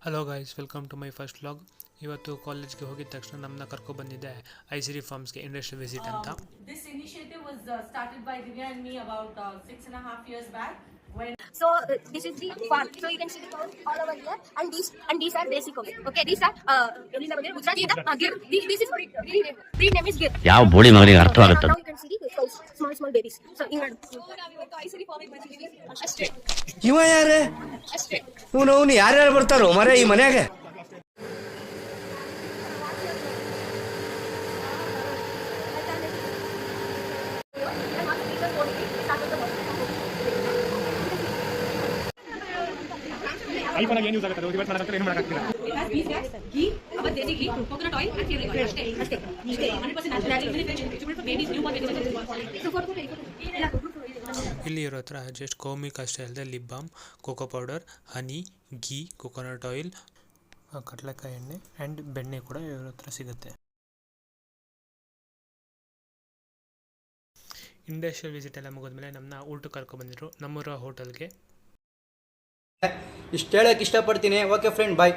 Hello guys, welcome to my first vlog. ಇವತ್ತು ಕಾಲೇಜ್ಗೆ ಹೋಗಿದ ತಕ್ಷಣ ನಮ್ಮನ್ನ ಕರ್ಕೊಬಂದಿದ್ದೆ ಐಸಿರಿ ಫಾರ್ಮ್ಸ್ಗೆ ಇಂಡಸ್ಟ್ರಿಯಲ್ ವಿಸಿಟ್ ಅಂತ. This initiative was started by Divya and me about 6.5 years back. This is the farm. So you can see the cows all over here, and these are desi cows. Okay, these are Gir. This is breed name is Gir. ಯಾವ ಬೋಳಿ ಮಗನಿಗೆ ಅರ್ಥವಾಗುತ್ತದೆ? Now you can see the cows, small babies. So in ಅಷ್ಟೇ ಇವ ಯಾರೇ ಇವನು ಯಾರ್ಯಾರು ಬರ್ತಾರೋ ಮರ ಈ ಮನ್ಯಾಗ? ಐಫೋನ್ ಏನು ಯೂಸ್ ಆಗುತ್ತೆ ಅದು ರಿವರ್ಸ್ ಮಾಡೋಕೆ ಏನು ಮಾಡಕ್ಕಾಗ್ತಿಲ್ಲ. It has beeswax, ghee, our desi ghee, coconut oil, and favorite oil. Ashte. 100% natural. Suitable for babies, newborn babies. ಇಲ್ಲಿ ಇರೋ ಹತ್ರ ಜಸ್ಟ್ ಕೋಮಿಕ್ ಅಷ್ಟೇ ಅಲ್ಲದೆ ಲಿಪ್ ಬಾಮ್, ಕೋಕೋ ಪೌಡರ್, ಹನಿ, ಘೀ, ಕೊಕೊನಟ್ ಆಯಿಲ್, ಕಡಲೆಕಾಯಿ ಎಣ್ಣೆ ಆ್ಯಂಡ್ ಬೆಣ್ಣೆ ಕೂಡ ಇವ್ರ ಹತ್ರ ಸಿಗುತ್ತೆ. ಇಂಡಸ್ಟ್ರಿಯಲ್ ವಿಸಿಟ್ ಎಲ್ಲ ಮುಗಿದ್ಮೇಲೆ ನಮ್ಮನ್ನ ಊಟಕ್ಕೆ ಕರ್ಕೊಬಂದಿದ್ರು ನಮ್ಮೂರ ಹೋಟೆಲ್ಗೆ. ಇಷ್ಟು ಹೇಳಕ್ಕೆ ಇಷ್ಟಪಡ್ತೀನಿ. ಓಕೆ ಫ್ರೆಂಡ್, ಬಾಯ್.